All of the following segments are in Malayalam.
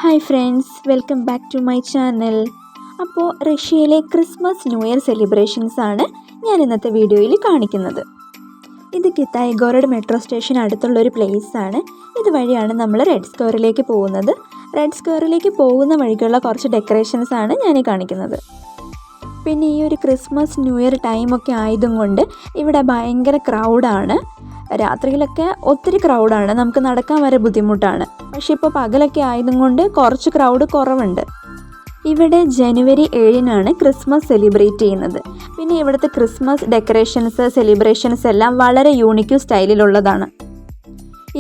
Hi friends, welcome back to my channel. അപ്പോൾ റഷ്യയിലെ ക്രിസ്മസ് ന്യൂ ഇയർ സെലിബ്രേഷൻസ് ആണ് ഞാൻ ഇന്നത്തെ വീഡിയോയിൽ കാണിക്കുന്നത്. ഇത് കിത്തായ്ഗോറഡ് മെട്രോ സ്റ്റേഷൻ അടുത്തുള്ളൊരു പ്ലേസ് ആണ്. ഇതുവഴിയാണ് നമ്മൾ റെഡ് സ്ക്വയറിലേക്ക് പോകുന്നത്. റെഡ് സ്ക്വയറിലേക്ക് പോകുന്ന വഴിക്കുള്ള കുറച്ച് ഡെക്കറേഷൻസ് ആണ് ഞാൻ കാണിക്കുന്നത്. പിന്നെ ഈ ഒരു ക്രിസ്മസ് ന്യൂ ഇയർ ടൈമൊക്കെ ആയതും കൊണ്ട് ഇവിടെ ഭയങ്കര ക്രൗഡാണ്. രാത്രിയിലൊക്കെ ഒത്തിരി ക്രൗഡാണ്, നമുക്ക് നടക്കാൻ വരെ ബുദ്ധിമുട്ടാണ്. പക്ഷേ ഇപ്പോൾ പകലൊക്കെ ആയതും കൊണ്ട് കുറച്ച് ക്രൗഡ് കുറവുണ്ട്. ഇവിടെ ജനുവരി 7-നാണ് ക്രിസ്മസ് സെലിബ്രേറ്റ് ചെയ്യുന്നത്. പിന്നെ ഇവിടുത്തെ ക്രിസ്മസ് ഡെക്കറേഷൻസ്, സെലിബ്രേഷൻസ് എല്ലാം വളരെ യൂണിക്ക് സ്റ്റൈലിലുള്ളതാണ്.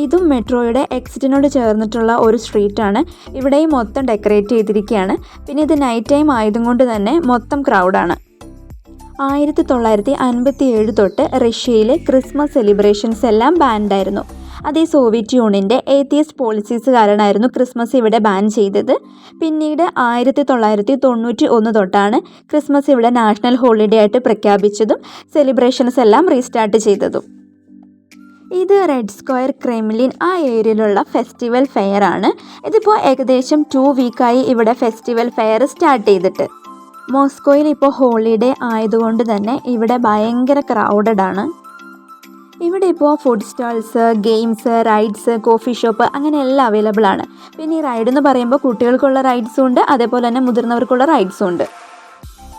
ഇതും മെട്രോയുടെ എക്സിറ്റിനോട് ചേർന്നിട്ടുള്ള ഒരു സ്ട്രീറ്റാണ്. ഇവിടെയും മൊത്തം ഡെക്കറേറ്റ് ചെയ്തിരിക്കുകയാണ്. പിന്നെ ഇത് നൈറ്റ് ടൈം ആയതും കൊണ്ട് തന്നെ മൊത്തം ക്രൗഡാണ്. 1957 തൊട്ട് റഷ്യയിലെ ക്രിസ്മസ് സെലിബ്രേഷൻസ് എല്ലാം ബാൻഡായിരുന്നു. അതേ സോവിയറ്റ് യൂണിയൻ്റെ ഏത്തിയസ്റ്റ് പോളിസീസ് കാരണമായിരുന്നു ക്രിസ്മസ് ഇവിടെ ബാൻ ചെയ്തത്. പിന്നീട് 1991 തൊട്ടാണ് ക്രിസ്മസ് ഇവിടെ നാഷണൽ ഹോളിഡേ ആയിട്ട് പ്രഖ്യാപിച്ചതും സെലിബ്രേഷൻസ് എല്ലാം റീസ്റ്റാർട്ട് ചെയ്തതും. ഇത് റെഡ് സ്ക്വയർ, ക്രെംലിൻ ആ ഏരിയയിലുള്ള ഫെസ്റ്റിവൽ ഫെയർ ആണ്. ഇതിപ്പോൾ ഏകദേശം 2 വീക്കായി ഇവിടെ ഫെസ്റ്റിവൽ ഫെയർ സ്റ്റാർട്ട് ചെയ്തിട്ട്. മോസ്കോയിൽ ഇപ്പോൾ ഹോളിഡേ ആയതുകൊണ്ട് തന്നെ ഇവിടെ ഭയങ്കര ക്രൗഡഡ് ആണ്. ഇവിടെ ഇപ്പോൾ food stalls, games, rides, coffee shop അങ്ങനെ എല്ലാം അവൈലബിൾ ആണ്. പിന്നെ ഈ റൈഡ് എന്ന് പറയുമ്പോൾ കുട്ടികൾക്കുള്ള റൈഡ്സും ഉണ്ട്, അതേപോലെ തന്നെ മുതിർന്നവർക്കുള്ള റൈഡ്സും ഉണ്ട്.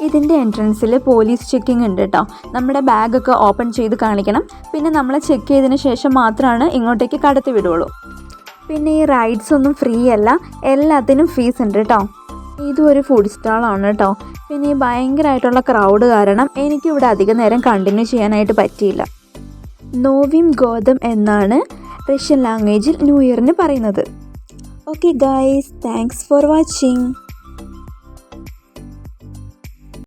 ഇതിൻ്റെ എൻട്രൻസിൽ പോലീസ് ചെക്കിംഗ് ഉണ്ട് കേട്ടോ. നമ്മുടെ ബാഗൊക്കെ ഓപ്പൺ ചെയ്ത് കാണിക്കണം. പിന്നെ നമ്മളെ ചെക്ക് ചെയ്തതിന് ശേഷം മാത്രമാണ് ഇങ്ങോട്ടേക്ക് കടത്തി വിടുള്ളൂ. പിന്നെ ഈ റൈഡ്സ് ഒന്നും ഫ്രീ അല്ല, എല്ലാത്തിനും ഫീസ് ഉണ്ട് കേട്ടോ. ഇതും ഒരു ഫുഡ് സ്റ്റാളാണ് കേട്ടോ. പിന്നെ ഈ ഭയങ്കരമായിട്ടുള്ള ക്രൗഡ് കാരണം എനിക്കിവിടെ അധികം നേരം കണ്ടിന്യൂ ചെയ്യാനായിട്ട് പറ്റിയില്ല. നോവിം ഗോദം എന്നാണ് റഷ്യൻ ലാംഗ്വേജിൽ ന്യൂ ഇയറിന് പറയുന്നത്. Okay guys, thanks for watching.